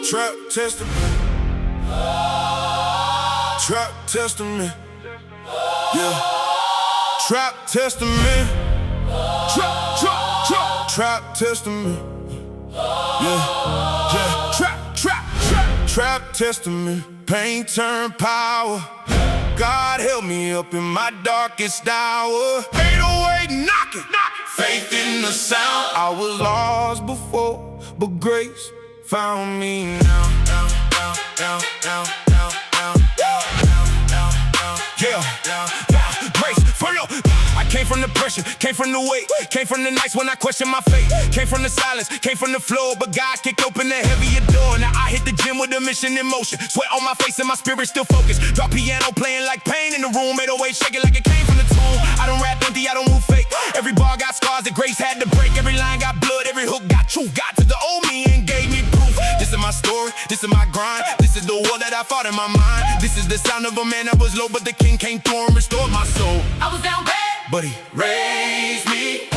Trap testament. Trap testament. Yeah. Trap testament. Trap testament. Yeah. Yeah. Trap testament. Pain turned power. God help me up in my darkest hour. 808 knocking. Faith in the sound. I was lost before, but grace found me now. Yeah, grace for real. I came from the pressure, came from the weight, came from the nights when I questioned my faith, came from the silence, came from the floor, but God kicked open the heavier door. Now I hit the gym with a mission in motion, sweat on my face and my spirit still focused. Drop piano playing like pain in the room, 808 shaking like it came from the tomb. I don't rap empty, I don't move fake. Every bar got scars that grace had to break. Every line got blood, every hook got truth. Got to the old me and gave me proof. This is my story, this is my grind. This is the war that I fought in my mind. This is the sound of a man that was low, but the king came through and restored my soul. I was down bad, but he raised me.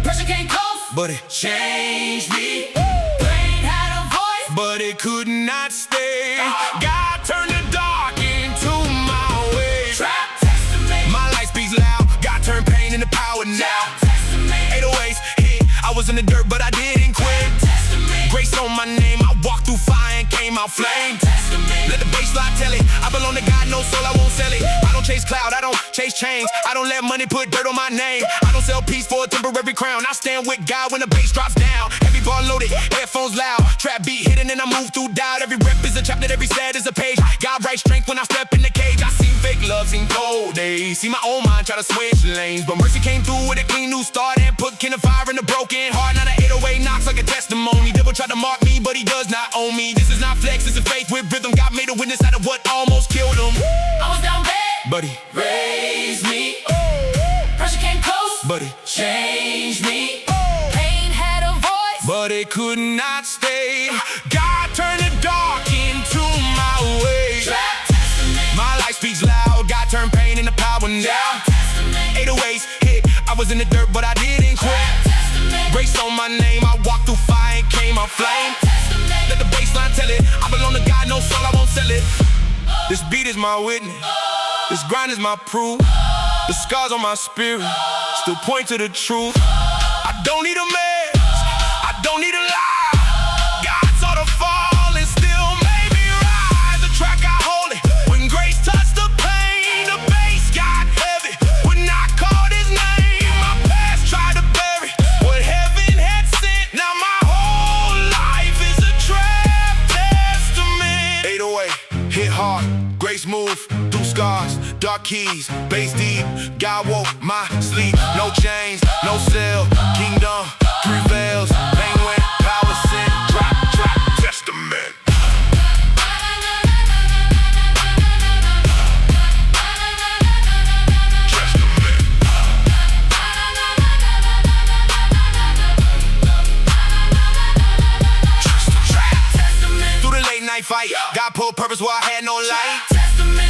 Pressure came close, but it changed me. Pain had a voice, but it could not stay. God turned the dark into my way. Trap testament. My life speaks loud. God turned pain into power now. Testament. 808s hit. I was in the dirt, but I didn't quit. Testament. Grace on my name. I walked through fire and came out flame. Testament. Let the baseline tell it. I belong to God, no soul, I won't sell it. I don't chase cloud, I don't chase chains. I don't let money put dirt on my name. I don't sell peace for a temporary crown. I stand with God when the bass drops down. Heavy bar loaded, headphones loud. Trap beat hitting and I move through doubt. Every rep is a chapter, every set is a page. God writes strength when I step in the cage. I seen fake love, seen cold days. See my own mind try to switch lanes, but mercy came through with a clean new start and put kind of fire in the broken heart. Now the 808 knocks like a testimony. Devil tried to mark me, but he does not own me. This is not flex, it's a faith with rhythm. God made a witness out of what almost killed him. I was down bad, But he raised me. Pressure came close, but it changed me. Pain had a voice, but it could not stay. God turned the dark into my way. Trap testament. My life speaks loud. God turned pain into power now. Testament. 808s hit. I was in the dirt, but I didn't quit. Testament. Grace on my name. I walked through fire and came out flame. Testament. Let the baseline tell it. I belong to God, no soul, I won't sell it. This beat is my witness. This grind is my proof. The scars on my spirit still point to the truth. I don't need a mess, I don't need a lie. God saw the fall and still made me rise. The track got holy when grace touched the pain. The bass got heavy when I called his name. My past tried to bury what heaven had sent. Now my whole life is a trap testament. 808, hit hard, grace move through scars, dark keys, bass deep. God woke my sleep. No chains, no cell, kingdom prevails. Pain went, power sent. Trap testament. Through the late night fight, God pulled purpose where I had no light.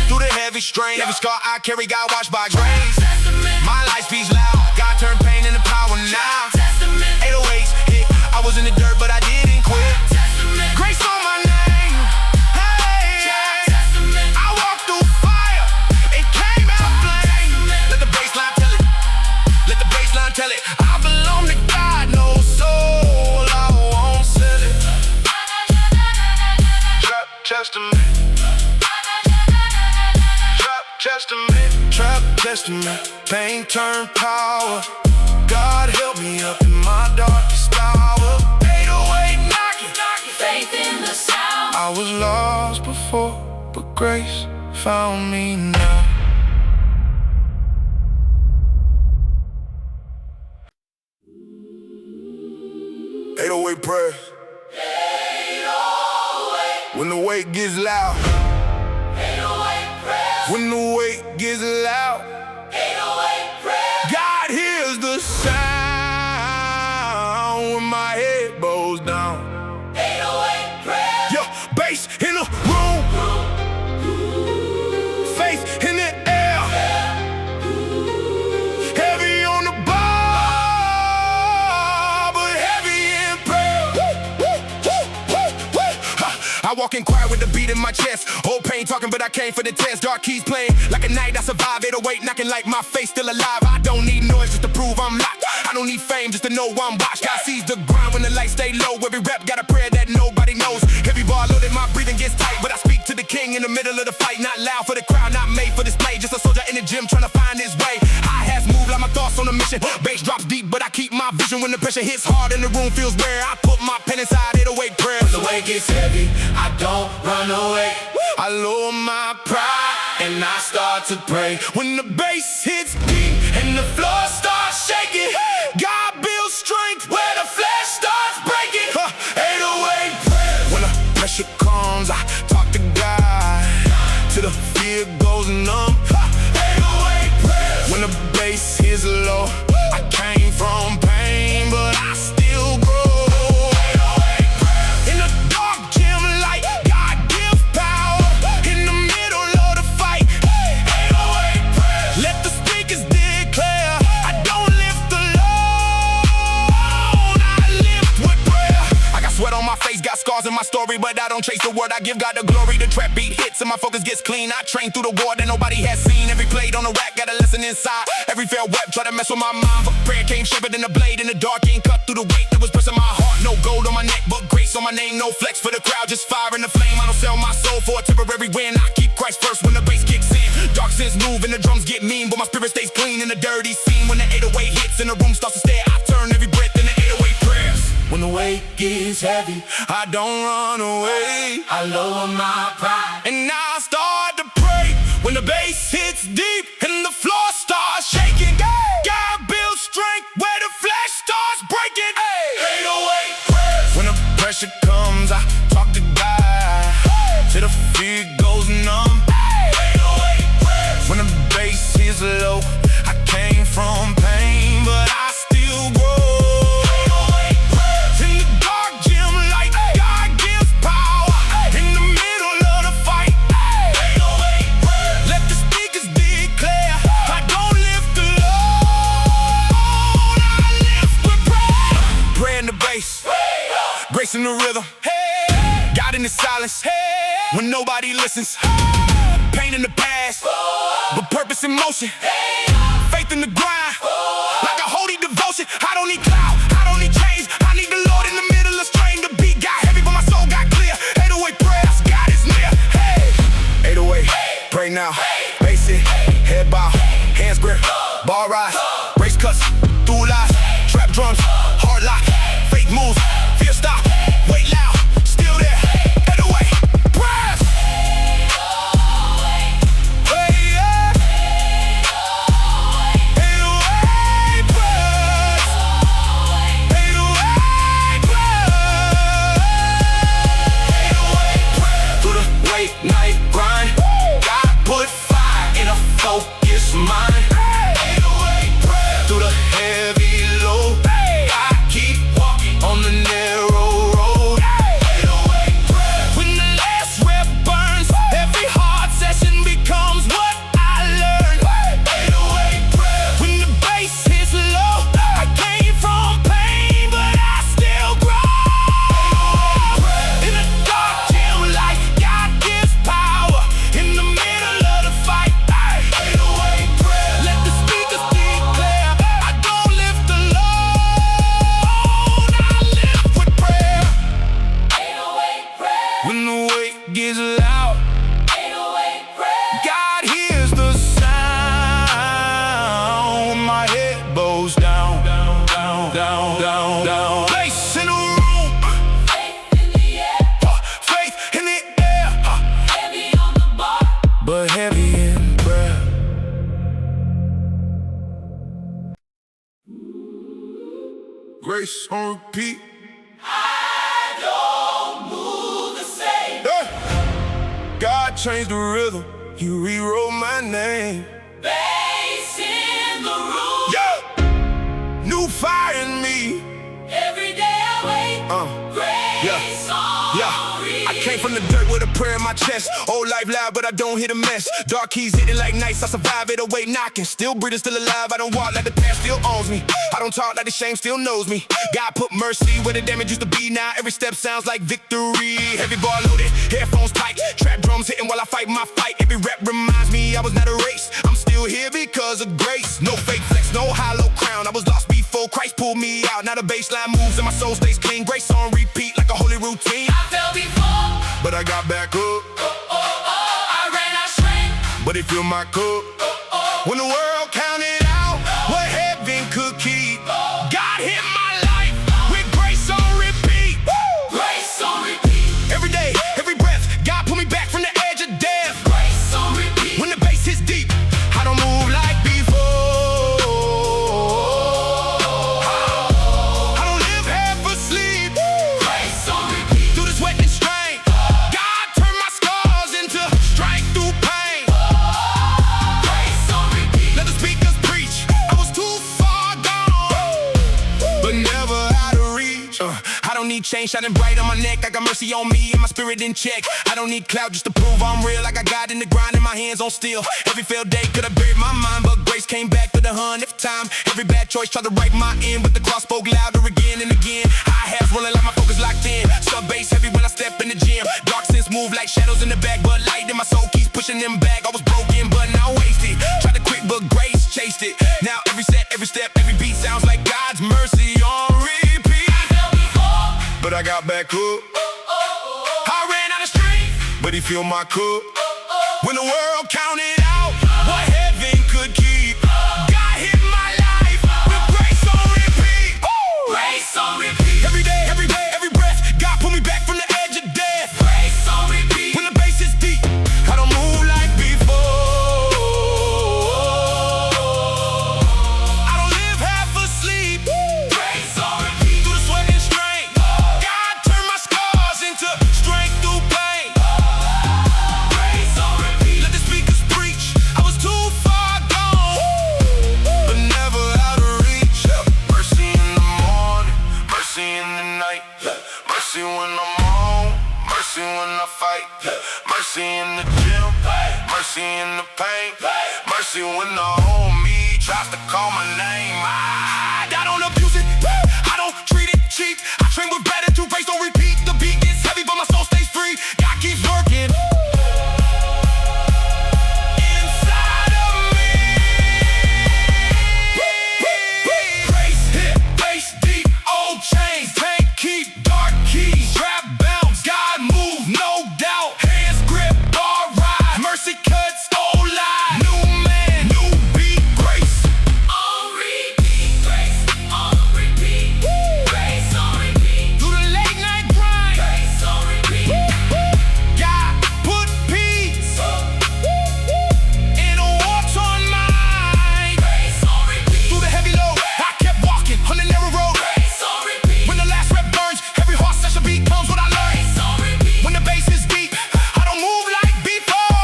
Through the heavy strain, every scar I carry, God washed by grace. My life speaks loud, God turned pain into power now. 808s hit, I was in the dirt, but I didn't quit. Grace on my name, hey, yeah. I walked through fire, it came out flame. Let the baseline tell it, let the baseline tell it. I belong to God, no soul, I won't sell it. Trap testament. Trap testament, pain turned power. God help me up in my darkest hour. 808 knocking, faith in the sound. I was lost before, but grace found me now. "808 prayers." 808, When the weight gets loud, 808 prayers. when the weight gets loud, 808 prayers. God hears the sound when my head bows down. 808 prayers. Yo, bass in the room, faith in the air, heavy on the bar, but heavy in prayer. Woo, woo, woo, woo, woo. Ha. I walk in quiet with the beat in my chest. Old pain talking, but I came for the test. Dark keys playing like a night I survived. 808 knocking like my face still alive. I don't need noise just to prove I'm locked. I don't need fame just to know I'm watched. God sees the grind when the lights stay low. Every rep got a prayer that nobody knows. Every bar loaded, my breathing gets tight, but I speak to the king in the middle of the fight. Not loud for the crowd, not made for display. Just a soldier in the gym trying to find his way. I has moved like my thoughts on a mission. Bass drops deep, but I keep my vision. When the pressure hits hard and the room feels rare, I put my pen inside 808 prayer. When the weight gets heavy, I don't run away. I lower my pride And I start to pray. when the bass hits deep and the floor starts shaking. God builds strength Where the flesh starts breaking. 808 prayers. When the pressure comes, I talk to God till the fear goes numb. 808 prayers. When the bass is low, I came from pain, but I still grow. 808 prayers. In the dark gym light, God gives power. In the middle of the fight, 808 prayers. let the speakers declare, I don't lift alone, I lift with prayer. I got sweat on my face, got scars in my story, but I don't chase the word, I give God the glory. The trap beat hits and my focus gets clean. I train through the war that nobody has seen. Every blade on the rack got a lesson inside. Every failed rep try to mess with my mind, but prayer came sharper than a blade in the dark. Ain't cut through the weight that was pressing my heart. No gold on my neck, but grace on my name. No flex for the crowd, just fire in the flame. I don't sell my soul for a temporary win. I keep Christ first when the bass kicks in. Dark sins move and the drums get mean, but my spirit stays clean in the dirty scene. When the 808 hits and the room starts to stare, I turn every breath into 808 prayers. When the weight gets heavy, I don't run away, I lower my pride. and I start to pray. When the bass hits deep and the floor starts shaking, God builds strength where the flesh starts breaking. 808 prayers. When the pressure comes, I talk to God till the fear goes numb. 808 prayers. When the bass is low, I came from pain, but I still grow. 808 prayers. In the dark gym light, God gives power. In the middle of the fight, 808 prayers. let the speakers declare, I don't lift alone, I lift with prayer. Prayer in the bass, grace in the rhythm, God in the silence, when nobody listens. Pain in the past, but purpose in motion. Faith in the grind, like a holy devotion. I don't need cloud, I don't need change, I need the Lord in the middle of strain. The beat got heavy, but my soul got clear. 808 prayers, God is near. 808, pray now. Bass it, head bow, hands grip, bar rise, race cuts, through lies, trap drums, hard lock, fake moves, fear stop, wait loud, still there. 808 prayers. Hey, yeah. 808 prayers. 808 prayers. Through the late night grind, God put fire in a focused mind. 808 prayers. Through the heavy load, I keep walking on the narrow road. 808 prayers. When the last rep burns, every hard session becomes what I learned. 808 prayers. When the bass hits low, I came from pain, but I still grow. 808 prayers. In the dark gym light, God gives power. In the middle of the fight, 808 prayers. Let the speakers declare, I don't lift alone, I lift with prayer. 808 prayers. When the weight gets loud, 808 prayers. God hears the sound. When my head bows down, down, down, down, down, down. Bass in the room, Faith in the air. faith in the air, Heavy on the bar. but heavy in prayer. Grace on repeat. I don't move the same. God changed the rhythm, He rewrote my name. Bass in the room. Yeah, new fire in me. Every day I wait. Grace on Yeah, I Came from the dirt with a prayer in my chest. Old life loud, but I don't hit a mess. Dark keys hitting like nights, I survive it away knocking. Still breathing, still alive, I don't walk like the past still owns me. I don't talk like the shame still knows me. God put mercy where the damage used to be. Now every step sounds like victory. Heavy bar loaded, headphones tight, trap drums hitting while I fight my fight. Every rep reminds me I was not a race. I'm still here because of grace. No fake flex, no hollow crown. I was lost before Christ pulled me out. Now the baseline moves and my soul stays clean. Grace on repeat like a holy routine. I fell before, but I got back up. I ran out strength, but it filled my cup. When the world counted out what heaven could keep, God hit my life with grace on repeat. grace on repeat, Every day, every breath, God pulled me back from the edge of death. grace on repeat. When the bass hits deep, I don't move like before. I don't live half asleep. Grace on repeat, Through the sweat and strain, God turned my scars into strength through pain. grace on repeat, Let the speakers preach, I was too far gone, but never out of reach. I don't need chains shining bright on my neck. I got mercy on me and my spirit in check. I don't need clout just to prove I'm real. I got God in the grind and my hands on steel. Every failed day could have buried my mind, but grace came back to the 100th time. Every bad choice tried to write my end, but the cross spoke louder again and again. High halves rolling like my focus locked in. Sub bass heavy when I step in the gym. Dark sins move like shadows in the back, but light in my soul keeps pushing them back. I was broken, but now wasted. Tried to quit, but grace chased it. Now every set, every step, every beat sounds like God's mercy on repeat. I fell before, But I got back up. I ran out of strength, but he filled my cup. When the world counted out what heaven could keep, God hit my life with grace on repeat. grace on repeat, Every day, every breath, God pulled me back from the edge of death. grace on repeat, When the bass is deep, I don't move like before. I don't live half asleep. grace on repeat, Through the sweat and strain, God turned my scars into strength through pain. grace on repeat, Let the speakers preach, I was too far gone, but never out of reach. Mercy in the morning, mercy in the night. Mercy when I'm on, mercy when I fight. Mercy in the gym, mercy in the pain. Mercy when the homie tries to call my name. I don't abuse it, I don't treat it cheap. I train with gratitude, grace on repeat. The beat gets heavy, but my soul stays free. God keeps working inside of me. Grace hit, bass deep, old chains, tank keep, dark keys, trap bounce, God move, no doubt. Hands grip, bar ride, mercy cuts, old lie. New man, new beat, grace. on repeat, grace on repeat, grace on repeat, Through the late night grind, grace on repeat, God put peace in a war-torn mind. grace on repeat, Through the heavy load, I kept walking on the narrow road. grace on repeat, When the last rep burns, every heart session beat comes what I learned. grace on repeat, When the bass is deep, I don't move like before.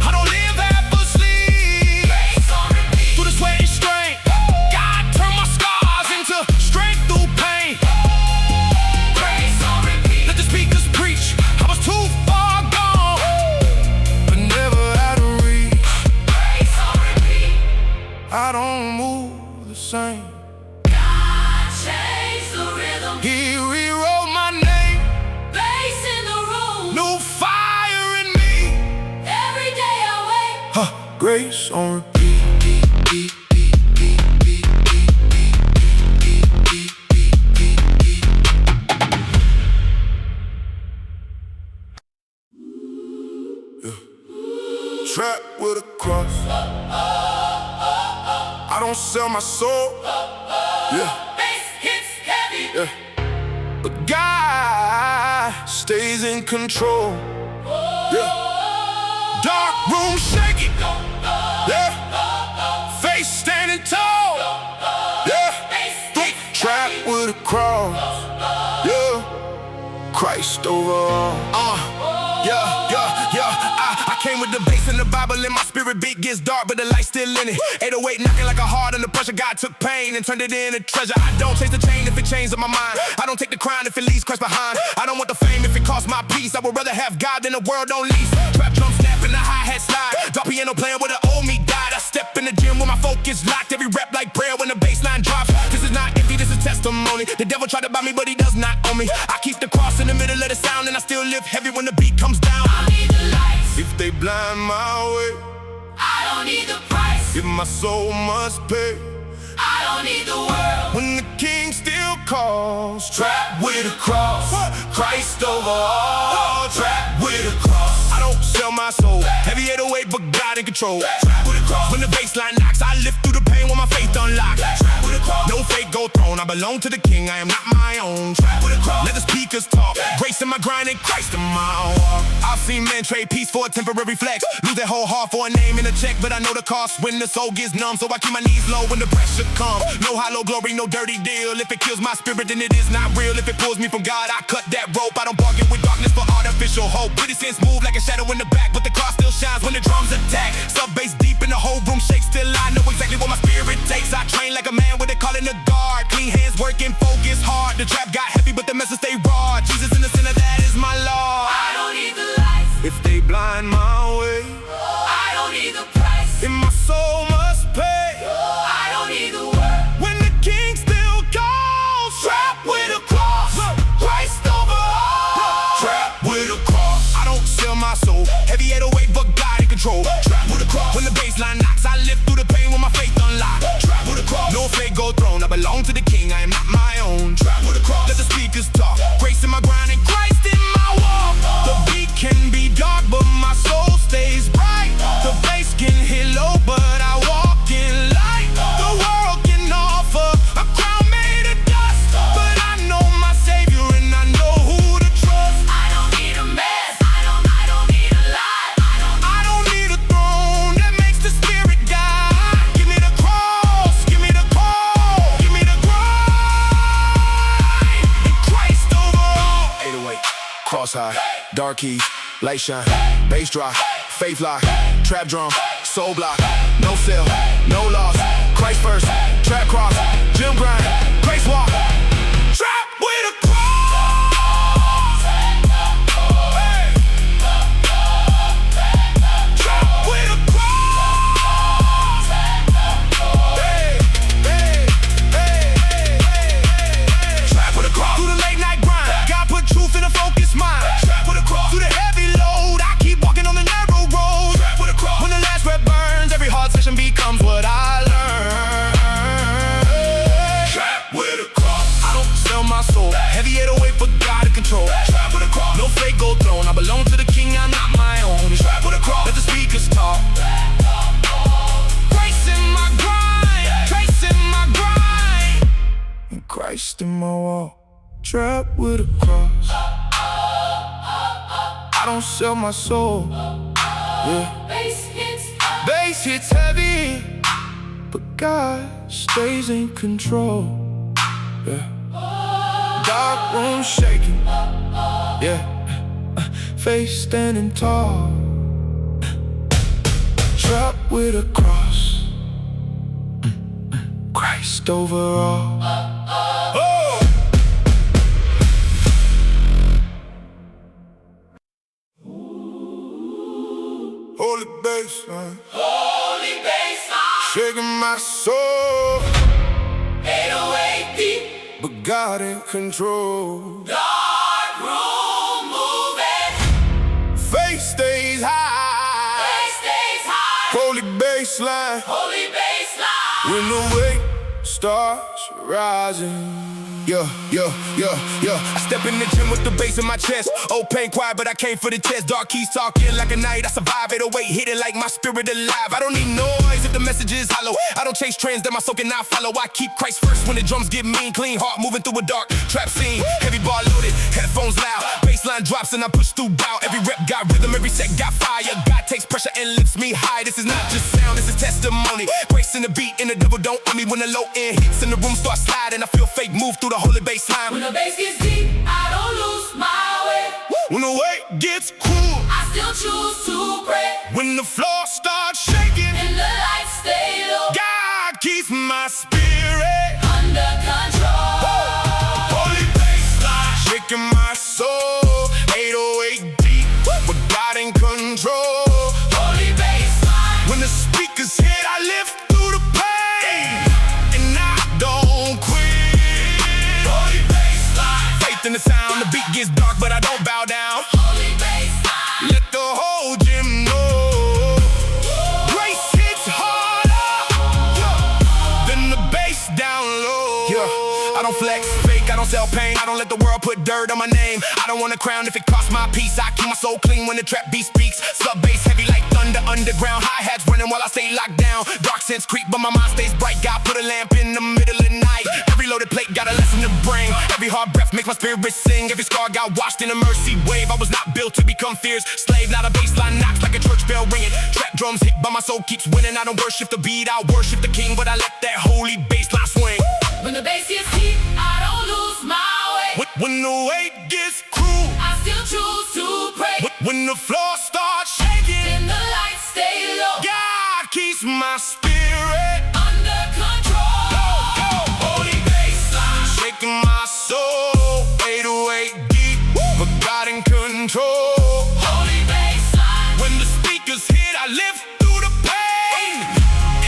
I don't live half asleep. grace on repeat, Through the sweat and strain, God turned my scars into strength through pain. grace on repeat, Let the speakers preach, I was too far gone, but never out of reach. grace on repeat. I don't move the same. God changed the rhythm, He rewrote my name, bass in the room. new fire in me. Every day I wake, Grace on repeat. Trap with a cross. I don't sell my soul. Yeah, bass hits heavy, yeah. But God stays in control. Yeah. Dark room shaking. Yeah. Face standing tall. Yeah. bass hits Trap with a cross. Yeah. Christ over all. Yeah. I came with the bass and the Bible, and my spirit beat gets dark, but the light's still in it. 808 knocking like a heart under pressure. God took pain and turned it into treasure. I don't chase the chain if it changes my mind. I don't take the crown if it leaves Christ behind. I don't want the fame if it costs my peace. I would rather have God than the world on lease. Trap drum snap and the hi-hat slide. Drop piano playing where the old me died. I step in the gym where my focus locked. Every rep like prayer when the bass line drops. This is not empty, this is testimony. The devil tried to buy me, but he does not own me. I keep the cross in the middle of the sound, and I still live heavy when the beat comes down. I need the lights. If they blind my way, I don't need the price. if my soul must pay, I don't need the world. when the king still calls, trapped with a cross, Christ over all, trapped with a cross. I don't sell my soul, heavy 808 but God in control. Trapped with a cross. When the bass line knocks, I lift through the pain with my faith unlocked. Trapped with a cross. No fake gold throne, I belong to the king, I am not my own. Trapped with a cross. Let the speakers talk, grace in my grind and Christ in my walk. I've seen men trade peace for a temporary flex, lose their whole heart for a name and a check, but I know the cost when the soul gets numb, so I keep my knees low when the pressure comes. No hollow glory, no dirty deal. If it kills my spirit, then it is not real. If it pulls me from God, I cut that rope. I don't bargain with darkness for artificial hope. Pretty sense move like a shadow in the back, but the cross still shines when the drums attack. Sub bass deep and the whole room shakes. Still I know exactly what my spirit takes. I train like a man with a call in the guard. Clean hands, working, focus hard. The trap got heavy, but the message stay raw. Jesus in the center, that is my Lord. I don't need the lights. If they blind my way, I don't need the price. then my soul must pay. I don't need the world. When the king still calls, trapped with a cross, Christ over all, trapped with a cross. I don't sell my soul, heavy 808 but God in control. Trapped with a cross. When the bass line knocks, I live through the pain with my faith unlocked. Trapped with a cross. No fake gold throne, I belong to the king, I am not my own. Trapped with a cross. Let the speakers talk, grace in my grind and Christ in my walk. The beat can be dark, but my soul stays bright. The bass can hit low, but I walk in light. The world can offer a crown made of dust, but I know my Savior and I know who to trust. I don't need a mess. I don't need a lie. I don't need a throne that makes the spirit guide. Give me the cross, give me the call, give me the grind. And Christ over all. 808, cross high, dark keys, light shine, bass drop, faith lock, trap drum, soul block, no sell, no loss. Christ first, trap cross, gym grind, grace walk, trap with a cross. Hey. Trap with a cross. Hey, hey, hey, hey, hey. Trap with a cross. Through the late night grind, God put truth in a focused mind. Trap with a cross. Through the heavy load, I keep walking on the narrow road. Trap with a cross. When the last rep burns, every hard session becomes what I learned. Trap with a cross. I don't sell my soul, heavy 808 but God in control. Trap with a cross. No fake gold throne, I belong to the king, I'm not my own. Trap with a cross. Let the speakers talk. Grace in my grind, grace in my grind, and Christ in my walk. Trap with a cross. I don't sell my soul. Yeah. Bass hits heavy, but God stays in control. Yeah. Dark room shaking. Yeah. Face standing tall. Trapped with a cross. Christ over all. Oh! Holy baseline, Holy baseline. shaking my soul, 808 deep. but God in control. Dark room moving. Faith stays high, Bass stays high. holy baseline, Holy baseline. when the weight starts rising. Yeah, yeah, yeah, yeah. I step in the gym with the bass in my chest. Old pain quiet, but I came for the test. Dark keys talking like a night. I survive 808, hit it like my spirit alive. I don't need noise if the message is hollow. I don't chase trends that my soul cannot follow. I keep Christ first when the drums get mean. Clean heart moving through a dark trap scene. Heavy bar loaded, headphones loud. Bassline drops and I push through bout. Every rep got rhythm, every set got fire. God takes pressure and lifts me high. This is not just sound, this is testimony. Grace in the beat and the devil don't own me. When the low end hits and the room starts sliding, I feel faith move through the holy baseline. When the bass gets deep, I don't lose my way. When the weight gets cool, I still choose to pray. When the floor starts shaking and the lights stay low, God keeps my spirit under control. Holy baseline, shaking my soul. 808 deep, but God in control. Holy baseline, When the speakers hit, I live through the pain, and I don't quit. holy baseline, Faith in the sound, the beat gets dark, but I don't bow down. holy baseline. Let the whole gym know. Grace hits harder than the bass down low. Yeah, I don't flex, fake, I don't sell pain. I don't let the world put dirt on my name. I don't want a crown if it costs my peace. I keep my soul clean when the trap beat speaks. Sub bass heavy like thunder underground. Hi-hats running while I stay locked down. Dark sense creep, but my mind stays bright. God put a lamp in the middle of the night. Every loaded plate got a lesson to bring. Every hard breath makes my spirit sing. Every scar got washed in a mercy wave. I was not built to become fierce slave. Not a baseline knocks like a church bell ringing. Trap drums hit, but my soul keeps winning. I don't worship the beat, I worship the king. But I let that holy baseline swing. When the bass gets heat, I don't lose my way. When the weight gets cruel, I still choose to pray. when the floor starts shaking, And the lights stay low, God keeps my spirit under control. holy baseline, shaking my soul. 808 deep, but God in control. Holy baseline, When the speakers hit, I live through the pain,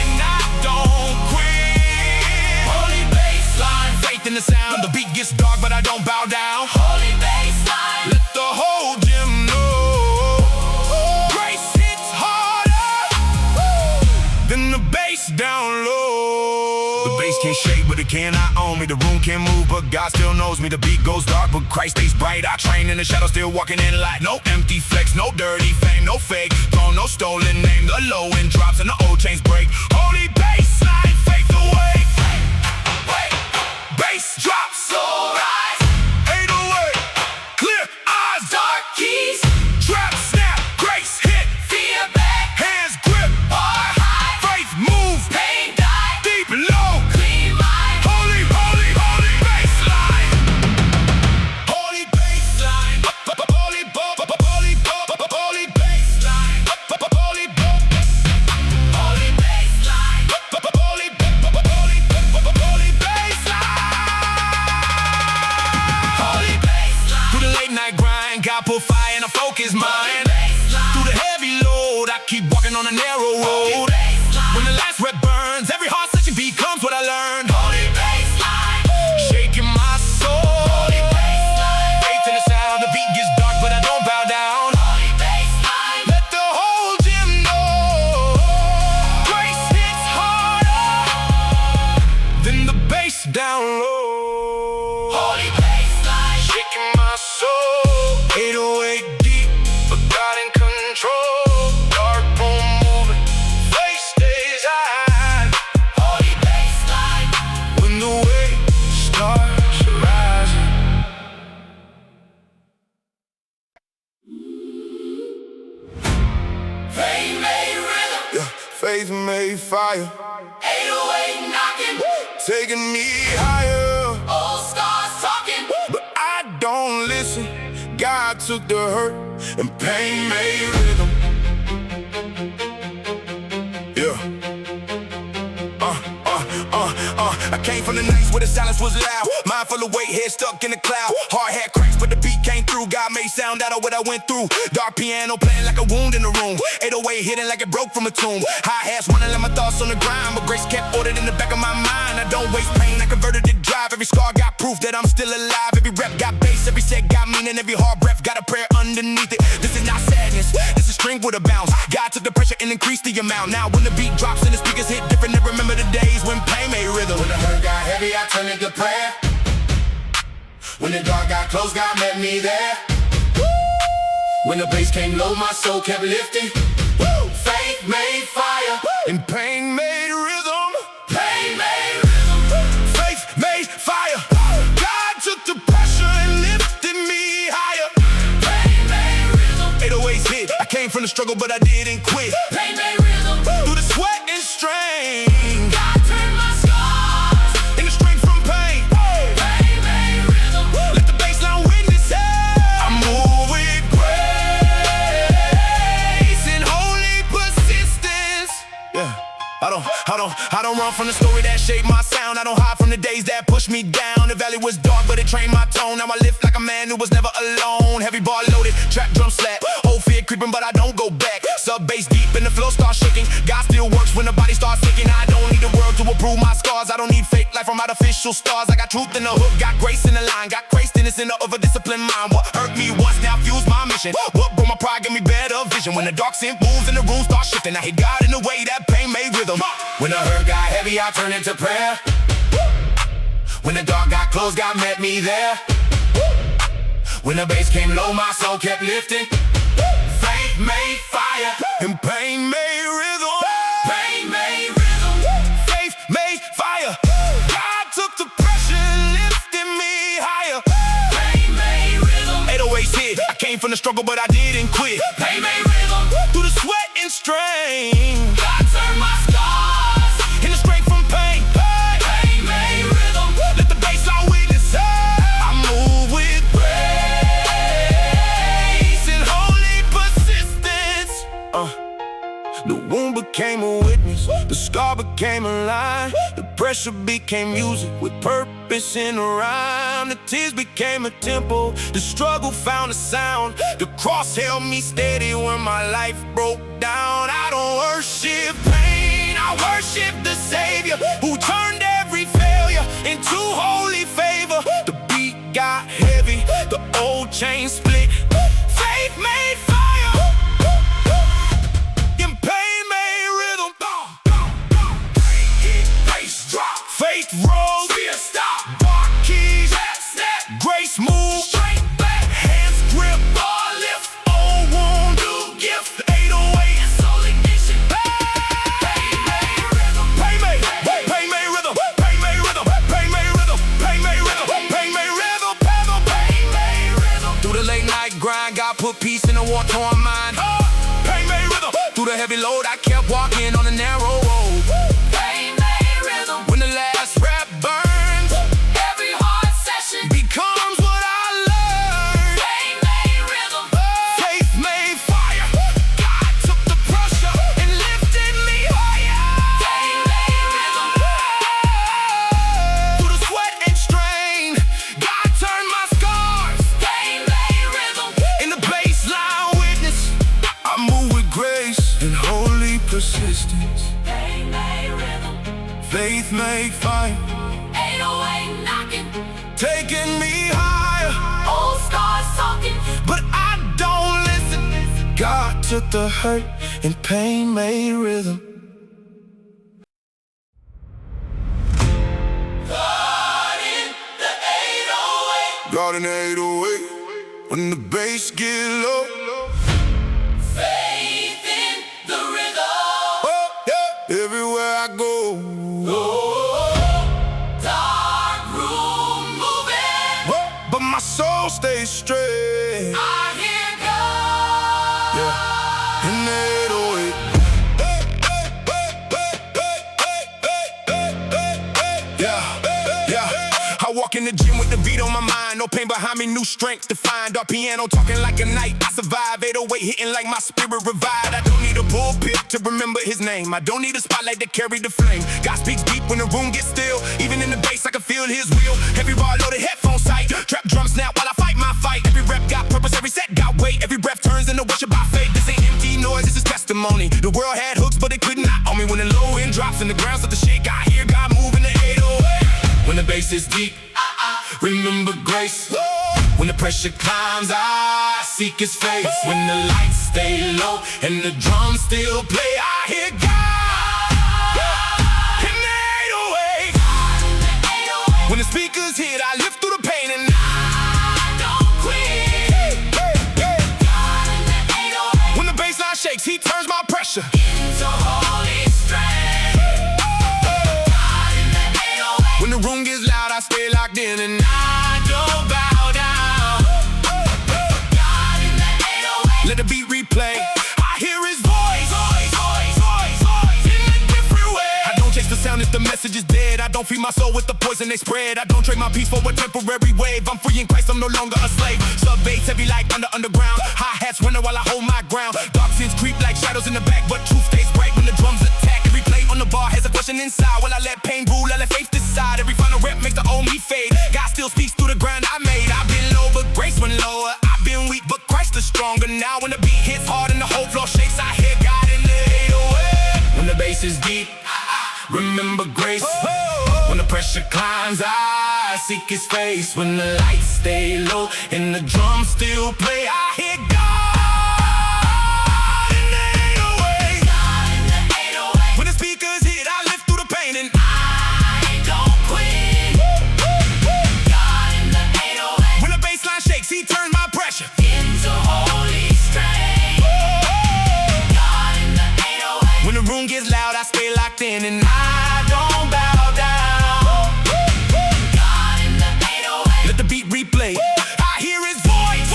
and I don't quit. holy baseline, Faith in the sound, the beat gets dark, but I don't bow down. holy baseline. Let the whole gym know. Grace hits harder than the bass down low. The bass can't shake, but it cannot own me. The room can't move, but God still knows me. The beat goes dark, but Christ stays bright. I train in the shadows, still walking in light. No empty flex, no dirty fame, no fake throne, no stolen name. The low end drops and the old chains break. Holy baseline, faith away. Bass drops, So rise, 808, clear eyes, dark keys, trap snap, grace hit, fear back, hands grip, bar high, faith move, pain die, deep low. clean mind. Holy, holy, holy baseline. Holy baseline. Holy, holy baseline. Holy baseline, Holy, holy baseline. baseline. Holy baseline, Through the late night grind, God put fire in a focused mind. Through the heavy load, I keep walking on a narrow road. When the last rep burns, every hard session becomes what I learned. holy baseline, Shaking my soul. holy baseline, Faith in the sound, the beat gets dark, but I don't bow down. holy baseline, Let the whole gym know. Grace hits harder than the bass down low. holy baseline, Shaking my soul. 808 deep, but God in control. Dark room moving, faith stays high. holy baseline. When the weight starts rising. Pain made rhythm, Yeah, faith made fire, 808 knocking, taking me higher. old stars talking. But I don't listen. God took the hurt and pain made rhythm. Yeah. I came from the nights where the silence was loud. Mind full of weight, head stuck in the cloud. Hard had cracks, but the beat came through. God made sound out of what I went through. Dark piano playing like a wound in the room. 808 hitting like it broke from a tomb. High hats running like my thoughts on the grind. But grace kept ordered in the back of my mind. I don't waste pain, I converted it drive. Every scar got proof that I'm still alive. Every rep got bass, every set got meaning. Every hard breath got a prayer underneath it. This is not sadness, this is string with a bounce. God took the pressure and increased the amount. Now when the beat drops and the speakers hit different, I remember the days when pain made rhythm. When the hurt got heavy, I turned it to prayer. When the dark got close, God met me there. When the bass came low, my soul kept lifting. Faith made fire, And pain made rhythm. pain made rhythm. Faith made fire. God took the pressure and lifted me higher. Pain made rhythm. 808's hit. I came from the struggle, but I didn't quit. Pain made rhythm, Through the sweat and strain. God turned my scars. In the strength from pain. Pain made rhythm, Let the baseline witness it. I move with grace and holy from the story that shaped my sound. I don't hide from the days that pushed me down. The valley was dark, but it trained my tone. Now I live like a man who was never alone. Heavy bar loaded, trap drum slap. Old fear creeping, but I don't go back. Sub bass deep and the flow starts shaking. God still works when the body starts ticking. I don't need the world to approve my scars. I don't need fake life from artificial stars. I got truth in the hook, got grace in the line, got grace in the center of a disciplined mind. What hurt me once now fuels my mission. What broke my pride give me better vision. When the dark scent moves and the room starts shifting, I hit God in the way that pain made rhythm. When the hurt got heavy, I turned into prayer. When the dark got close, God met me there. When the bass came low, my soul kept lifting. Faith made fire, And pain made rhythm. pain made rhythm. Faith made fire. God took the pressure and lifted me higher. Pain made rhythm. 808s hit. I came from the struggle, but I didn't quit. Pain made rhythm. Through the sweat and strain, God turned my scars. and the strength from pain. Hey, Pain made rhythm. let the bass line witness. Hey, I move with grace and holy persistence. The wound became a witness, the scar became a line. The pressure became music with purpose in a rhyme. The tears became a tempo, the struggle found a sound. The cross held me steady when my life broke down. I don't worship pain, I worship the Savior who turned every failure into holy favor. The beat got heavy, the old chain split. Faith made fire. And pain made rhythm. Bass drop. Faith rose. Fear stop. Bar keys. Snap, snap. Grace move. Straight back. Hands grip. Bar lift. Old wound. New gift. 808. And soul ignition. Hey! Pain made rhythm. Pain made rhythm. Pain made rhythm. Pain made rhythm. Pain made rhythm. Pain made rhythm. Pain made rhythm. Pain made rhythm. Through the late night grind, God put peace in a war-torn mind. Pain made rhythm. Through the heavy load, I kept walking on the narrow road. Pain made rhythm. When the last rap burns, Every hard session. becomes what I learned. Pain made rhythm. Faith made fire. God took the pressure and lifted me higher. Pain made rhythm. Through the sweat and strain, God turned my scars. Pain made rhythm. In the baseline witness, I move with grace and holy persistence. Pain made rhythm. Faith made fire, 808 knocking. taking me higher. Old scars talking. But I don't listen. God took the hurt and pain made rhythm. God in the 808. God in the 808, when the bass get low. Faith in the rhythm. Oh, yeah. Everywhere I go, Dark room moving. oh, but my soul stays straight. I hear God. Yeah, in the 808. Yeah, yeah. I walk in the gym with the beat on my mind. No pain behind me, new strength to find. Our piano talking like a night. I survive. 808 hitting like my spirit revived. I don't need a pulpit to remember his name. I don't need a spotlight to carry the flame. God speaks deep when the room gets still. Even in the bass, I can feel his will. Every bar loaded, headphones tight. Trap drums snap while I fight my fight. Every rep got purpose, every set got weight. Every breath turns into worship by faith. This ain't empty noise, this is testimony. The world had hooks, but it could not on me. When the low end drops and the ground starts to shake, I hear God moving the 808. When the bass is deep, remember grace. When the pressure climbs, I seek his face. When the lights stay low and the drums still play, I hear God in the 808. When the speakers hit, I lift through the pain and I don't quit. God in the 808. When the bass line shakes, he turns my pressure Into holy strength. God in the 808. When the room gets loud, I stay locked in and I don't bow down. God in the 808. Let the beat replay. I hear his voice in a different way. I don't chase the sound if the message is dead. I don't feed my soul with the poison they spread. I don't trade my peace for a temporary wave. I'm free in Christ, I'm no longer a slave. Sub bass heavy like underground. Hi-hats running while I hold my ground. Dark sins creep like shadows in the back, but truth stays bright when the drums attack. Every play on the bar has a question inside. Will I let pain rule? I let faith decide. Every final rep makes the old me fade. God still speaks through the grind I made. I've been low, but grace went lower. I've been weak, but Christ is stronger. Now when the beat hits hard and the whole floor shakes, I hear God in the 808. When the bass is deep, remember grace. When the pressure climbs, I seek His face. When the lights stay low and the drums still play, I hear God. He turned my pressure into holy strength. God in the 808. When the room gets loud, I stay locked in and I don't bow down. God in the 808. Let the beat replay. I hear His voice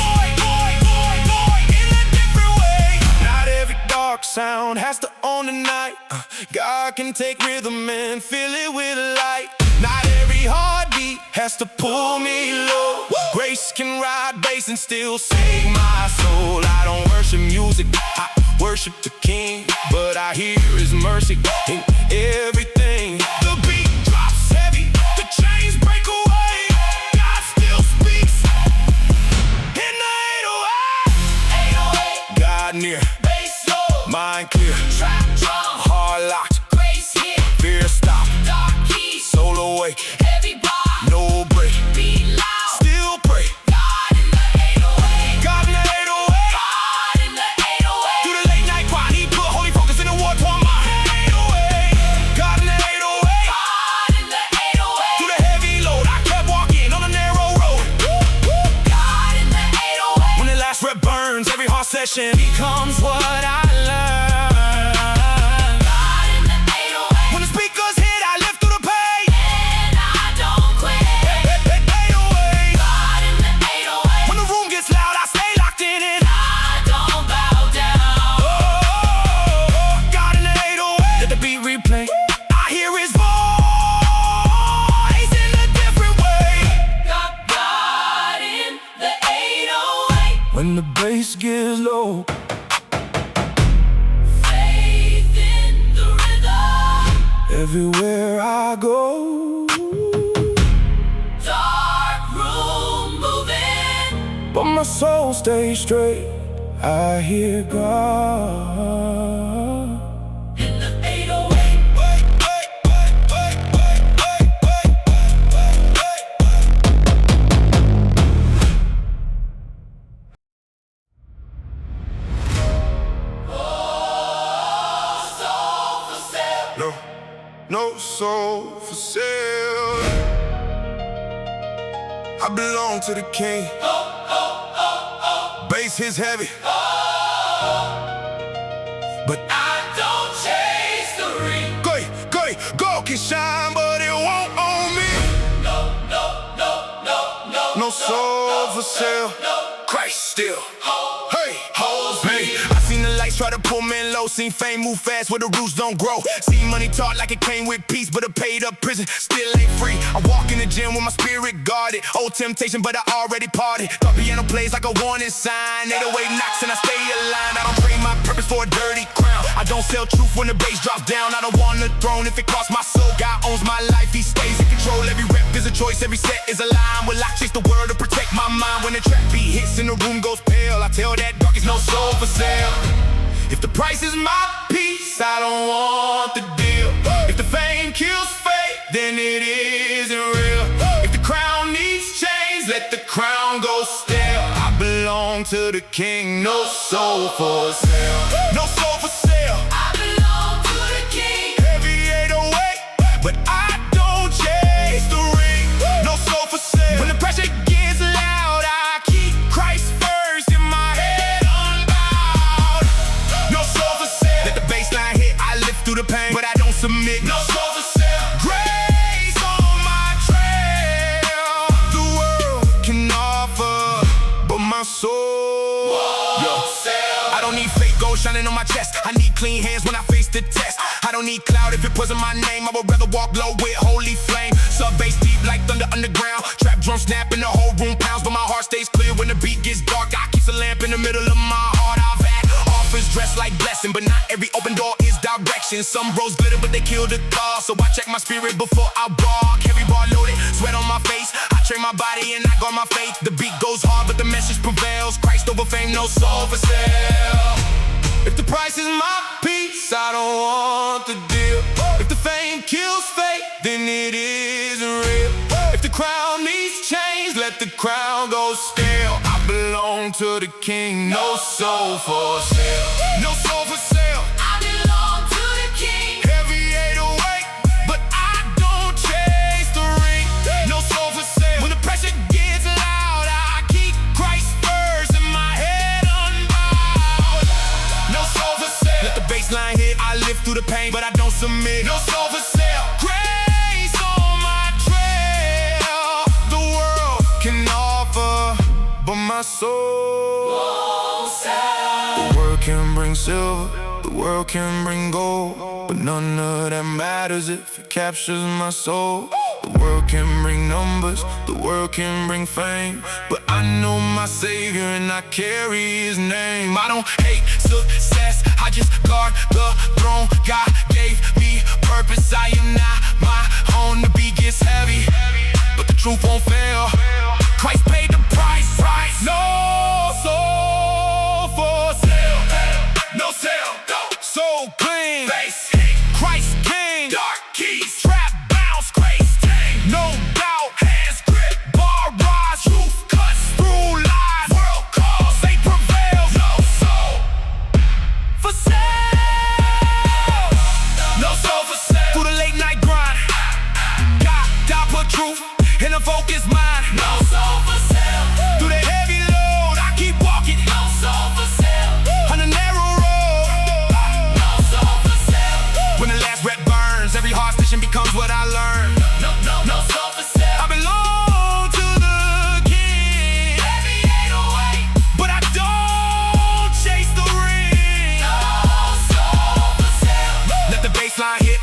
in a different way. Not every dark sound has to own the night. God can take rhythm and fill it with light. Not every heartbeat has to pull me low. Grace can ride bass and still save my soul. I don't worship music, I worship the King. But I hear His mercy in everything. The beat drops heavy, the chains break away. God still speaks in the 808. 808. God near, Bass low, mind clear, trap drum, heart locked, grace hit, fear stop, dark keys, soul awake, heavy bar, no break, beat loud. still pray. God in the 808. God in the 808. God in the 808. Through the late night grind, He put holy focus in the war-torn mind. 808. God in the 808. God in the 808. Through the heavy load, I kept walking on a narrow road. God in the 808. When the last rep burns, every hard session becomes what I learned. God in the 808. When the speakers hit, I live through the pain. And I don't quit. 808. God in the 808. When the room gets loud, I stay locked in it. I don't bow down. Oh, God in the 808. Let the beat replay. I hear His voice in a different way. God in the 808. When the bass gets low, Faith in the rhythm. everywhere I go, Dark room moving. but my soul stays straight. I hear God In the 808. No, no soul for sale. I belong to the King. Bass hits heavy, but I don't chase the ring. gold can shine, but it won't own me. No soul for sale. Christ still. Hey, Holds hey, me. I seen the lights try to pull me low. Seen fame move fast where the roots don't grow. Seen money talk like it came with peace, but a paid up prison still ain't free. I walk in the gym with my spirit guarded. Old temptation, but I already parted. Thought piano plays like a warning sign. 808 knocks and I stay aligned. I don't trade my purpose for a dirty crown. I don't sell truth when the bass drops down. I don't want the throne if it costs my soul. God owns my life, He stays in control. Every rep is a choice, every set is a line. Will I chase the world to protect my mind? When the trap beat hits and the room goes pale, I tell that dark is no soul for sale. If the price is my peace, I don't want the deal. If the fame kills faith, then it isn't real. If the crown needs change, let the crown go stale. I belong to the King, no soul for sale. No soul for sale. I belong to the King. Heavy 808, but I don't chase the ring. No soul for sale. When the pressure gets loud, I keep Christ first in my head unbowed. No soul for sale. Let the baseline hit, I live through the pain, but I don't submit. No soul for sale. Grace on my trail. The world can offer, but my soul. I don't need fake gold shining on my chest. I need clean hands when I face the test. I don't need cloud if it wasn't my name. I would rather walk low with holy flame. Sub bass deep like thunder underground. Trap drum snap and the whole room pounds, but my heart stays clear when the beat gets dark. I keep a lamp in the middle of my heart. I've had offers dressed like blessing, but not every open door is direction. motivation. Some bros glitter, but they kill the cause. So I check my spirit before I walk. Heavy bar loaded, sweat on my face. I train my body and I guard my faith. The beat goes hard, but the message prevails. Christ over fame, no soul for sale. If the price is my peace, I don't want the deal. If the fame kills faith, then it isn't real. If the crown needs change, let the crown go stale. I belong to the king, no soul for sale. No soul for sale. I belong to the king. Heavy 808, but I don't chase the ring. No soul for sale. When the pressure gets loud, I keep Christ first and my head unbowed. No soul for sale. Let the bass line hit, I live through the pain, but I don't submit. No soul for sale. Grace on my trail, the world can offer, but my soul Won't sell. The world can bring silver, the world can bring gold, but none of that matters if it captures my soul. The world can bring numbers, the world can bring fame, but I know my Savior and I carry His name. I don't hate success, I just guard the throne. God gave me purpose, I am not my own. The beat gets heavy, but the truth won't fail. Christ paid the price. No soul for sale. No sale. No. Soul clean. Bass hit. Christ king. Dark keys. Trap bounce. Grace tang. No doubt. Hands grip. Bar rise. Truth cuts. Through lies. World calls. Faith prevails. No soul For sale. No soul for sale. Through the late night grind. God put truth in a focused mind. No soul for sale. Through the heavy load, I keep walking. No soul for sale. On the narrow road. No soul for sale. When the last rep burns, every hard station becomes what I learned. No soul for sale. I belong to the king, Heavy 808. but I don't chase the ring. No soul for sale. Let the bass line hit.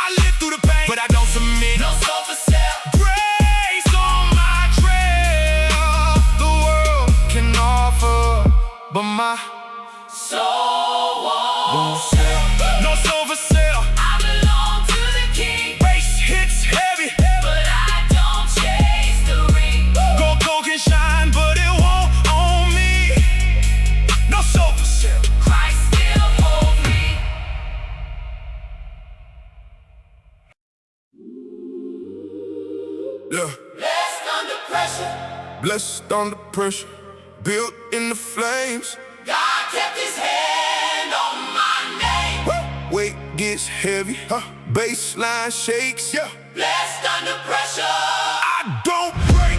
I live through the pain, but I don't submit. No soul for sale. Grace on my trail, the world can offer, but my Soul won't won't sell. No soul for sale. I belong to the king, Bass hits heavy. but I don't chase the ring. Gold can shine, but it won't own me. No soul for sale. Christ still holds me. Yeah. Blessed under pressure. Blessed under pressure, built in the flames. God kept his hand on my name. Weight gets heavy, baseline shakes. Yeah. Blessed under pressure. I don't break.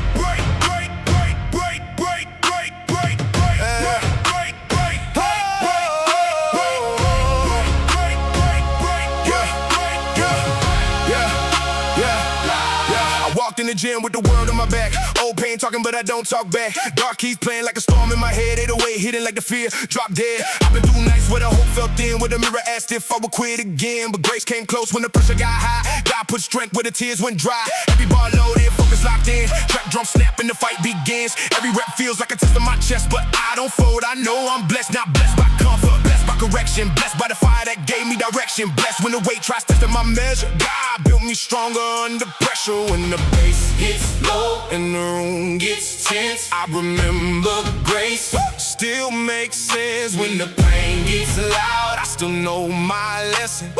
I walked in the gym with the world on my back. Old pain talking, but I don't talk back. Dark keys playing like a storm in my head. 808 hitting like the fear, drop dead. I've been through nights where the hope felt thin, where the mirror asked if I would quit again. But grace came close when the pressure got high. God put strength where the tears went dry. Every bar loaded, focus locked in. Trap drum snap and the fight begins. Every rep feels like a test on my chest, but I don't fold. I know I'm blessed, not blessed by comfort, blessed by correction, blessed by the fire that gave me direction, blessed when the weight tries testing my measure. God built me stronger under pressure. When the bass hits low and the room gets tense, I remember grace still makes sense. When the pain gets loud, I still know my lesson.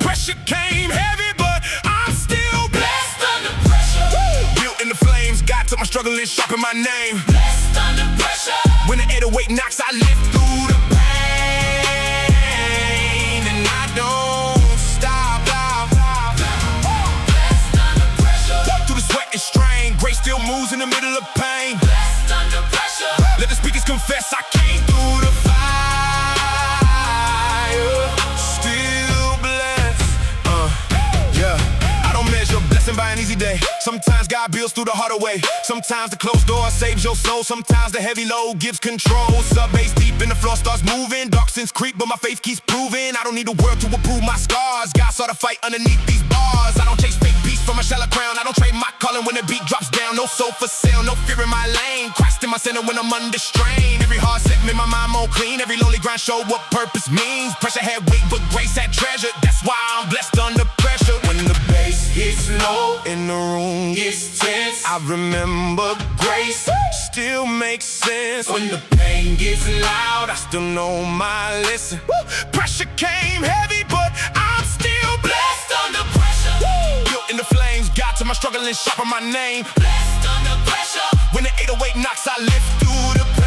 Pressure came heavy, but I'm still blessed Under pressure. built in the flames. God took my struggle and sharpened my name. Blessed under pressure. When the 808 knocks, I live through the pain, and I don't stop. Blessed under pressure. Through the sweat and strain, grace still moves in the middle of pain. Blessed under pressure. Let the speakers confess I came through the fire, still blessed. Yeah. I don't measure blessing by an easy day. Sometimes God builds through the harder way. Sometimes the closed door saves your soul. Sometimes the heavy load gives control. Sub bass deep and the floor starts moving. Dark sins creep, but my faith keeps proving. I don't need the world to approve my scars. God saw the fight underneath these bars. I don't chase fake beats from a shallow crown. I don't trade my calling when the beat drops down. No soul for sale, no fear in my lane. Christ in in my center when I'm under strain. Every hard set made my mind more clean. Every lonely grind showed what purpose means. Pressure had weight, but grace had treasure. That's why I'm blessed under pressure. When the bass hits low and the room gets tense, I remember grace still makes sense. When the pain gets loud, I still know my lesson. Pressure came heavy, but I'm still blessed under pressure. Built in the flames, got to my struggle and sharpen my name. Blessed under pressure. When the 808 knocks, I live through the pain,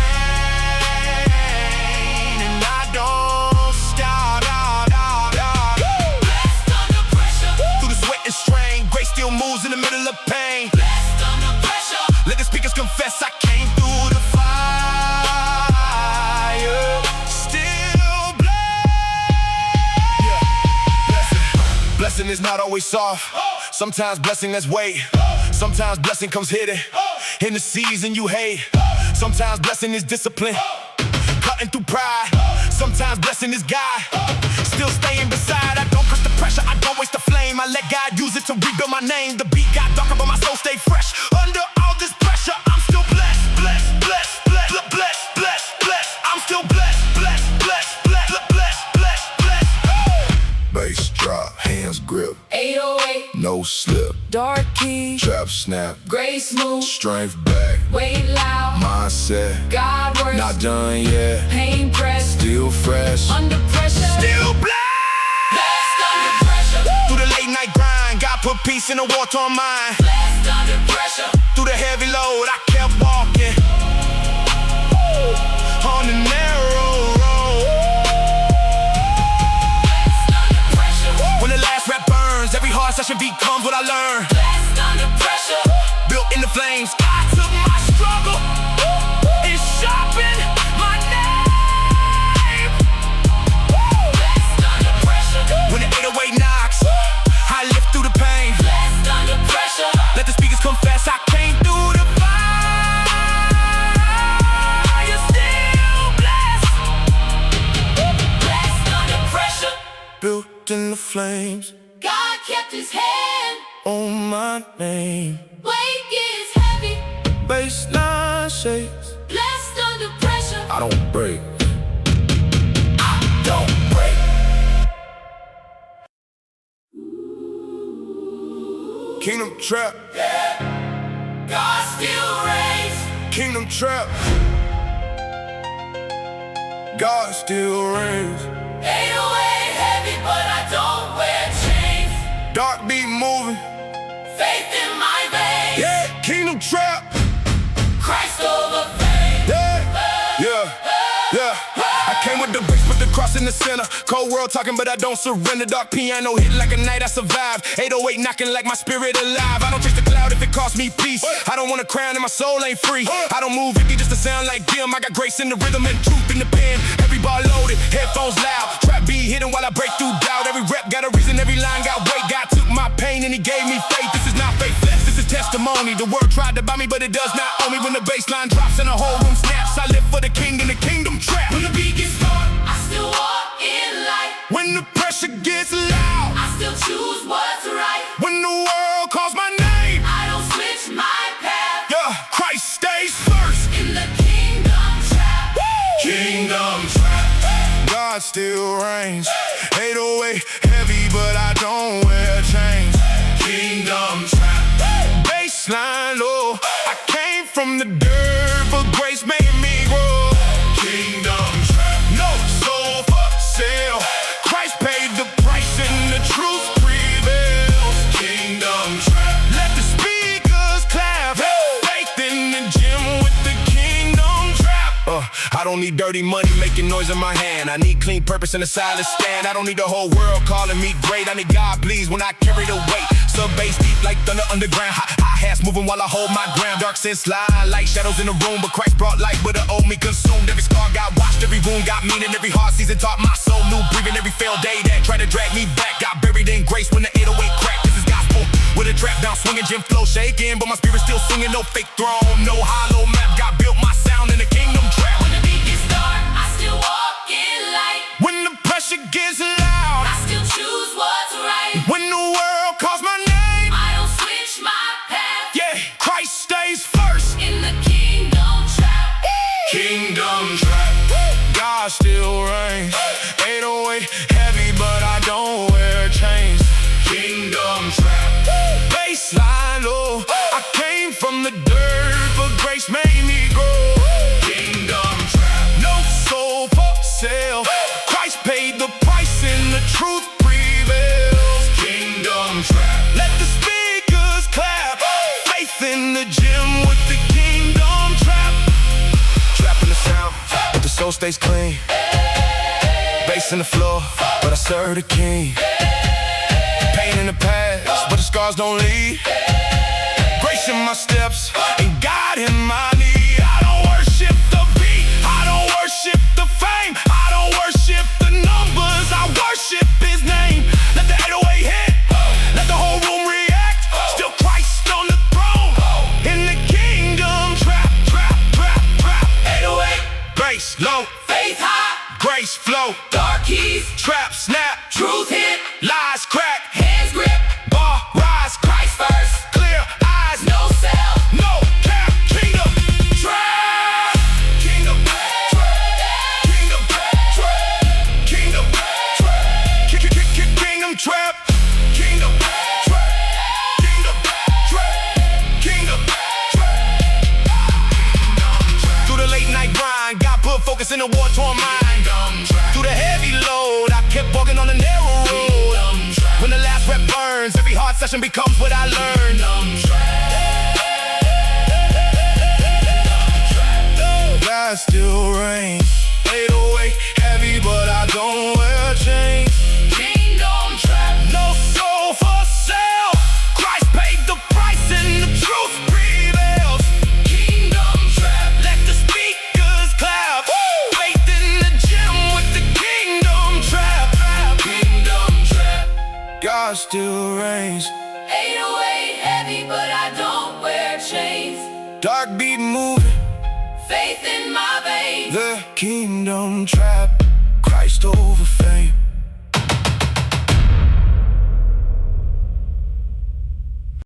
and I don't stop. Blessed under pressure. Through the sweat and strain, grace still moves in the middle of pain. Blessed under pressure. Let the speakers confess I came through the fire. Still blessed. Blessing is not always soft. Sometimes blessing that's weight. Sometimes blessing comes hidden in the season you hate. Sometimes blessing is discipline, cutting through pride. Sometimes blessing is God, still staying beside. I don't push the pressure, I don't waste the flame. I let God use it to rebuild my name. The beat got darker, but my soul stayed fresh. Under all this pressure, I'm still blessed, blessed, blessed, blessed, blessed, blessed, blessed. I'm still blessed, blessed, blessed, blessed, blessed, blessed, blessed. Bass drop, hands grip, 808. no slip, Dark key. trap snap, Grace move. strength back, Weight loud. mindset, God works. not done yet, Pain pressed. still fresh, Under pressure. still blessed. Blessed under pressure. Through the late night grind, God put peace in a war-torn mind. Blessed under pressure. Through the heavy load, I kept walking on the narrow road. Blessed under pressure. When the last rap burns, every hard session becomes what I learned. Blessed under pressure. Built in the flames, I took my struggle and sharpened my name. Blessed under pressure. When the 808 knocks, I live through the pain. Blessed under pressure. Let the speakers confess I came through the fire. Still blessed. Blessed under pressure. Built in the flames, God kept his hand. on my name. Weight gets heavy. Baseline shakes, Blessed under pressure. I don't break. I don't break. Kingdom trap, God still reigns. kingdom trap. God still reigns. 808 heavy, but I don't wear chains. Dark beat moving, Faith in my veins. yeah. Kingdom trap, Christ over fame. yeah. I came with the bricks, put the cross in the center. Cold world talking, but I don't surrender. Dark piano hitting like a night I survived. 808 knocking like my spirit alive. I don't chase the cloud if it costs me peace. I don't want a crown and my soul ain't free. I don't move Vicky just to sound like them. I got grace in the rhythm and truth in the pen. Every bar loaded, headphones loud. Trap beat hitting while I break through doubt. Every rep got a reason, every line got weight. God took my pain and he gave me faith. This is not faithless, this is testimony. The world tried to buy me, but it does not own me. When the bass line drops and the whole room snaps, I live for the king in the kingdom trap. When the beat gets hard, I still walk in light. when the pressure gets loud, I still choose what's right. when the world calls my name, I don't switch my path. yeah, Christ stays first. In the kingdom trap. Kingdom trap, God still reigns. 808 heavy, but I don't wear chains. Kingdom trap, baseline low. I came from the dirt, but grace made me grow. Kingdom trap, no soul for sale. Christ paid the price and the truth prevails. Kingdom trap, let the speakers clap. Faith in the gym with the kingdom trap. I don't need dirty money making noise in my hand. I need clean purpose and a silent stand. I don't need the whole world calling me great. I need God please when I carry the weight. Sub bass deep like thunder underground. Hi-hats moving while I hold my ground. Dark sense slide like shadows in the room, but Christ brought light, but the old me consumed. Every scar got washed, every wound got meaning. Every hard season taught my soul new breathing. Every failed day that tried to drag me back got buried in grace when the 808 cracked. This is gospel with a trap down swinging, gym flow shaking, but my spirit still singing. No fake throne, no hollow map. God built my sound in the kingdom trap. When the beat gets dark, I still walk in light. When the pressure gets loud, I still choose what's right. when the world calls my name, I don't switch my path. yeah, Christ stays first. In the kingdom trap. still reigns. 808 heavy, but I don't wear chains. Kingdom trap. Baseline low, I came from the dirt, but grace made me grow. Kingdom trap. No soul for sale. Christ paid the price and the truth prevails. Kingdom trap. Let the speakers clap. Faith in the gym with the kingdom trap. Trap in the sound, but the soul stays clean. Bass in the floor, but I serve the king. Pain in the past, but the scars don't lead. Grace in my steps, and God in my knee. I don't worship the beat, I don't worship the fame, I don't worship the numbers, I worship His name. Let the 808 hit, let the whole room react. Still Christ on the throne, in the kingdom trap, trap, trap, trap. 808. Grace low, Faith high. grace flow. Dark keys. Trap snap, Truth hit. lies crack. Hands grip. Bar rise, Christ first. clear eyes, No sell. no cap. Kingdom Trap. Kingdom trap. Kingdom trap. Kingdom trap. Kingdom trap. Kingdom trap. Kingdom trap. Kingdom trap. Through the late night grind, God put focus in the war-torn mind. Through the heavy load, I kept walking on the narrow road. When the last rep burns, every hard session becomes what I learned. God still reigns. 808 heavy, but I don't wear chains. Kingdom trap. No soul for sale. Christ paid the price and the truth prevails. Kingdom trap. Let the speakers clap. Faith in the gym with the kingdom trap. Kingdom trap. God still reigns. 808 heavy, but I don't wear chains. Dark beat moving, Faith in my veins. the kingdom trap.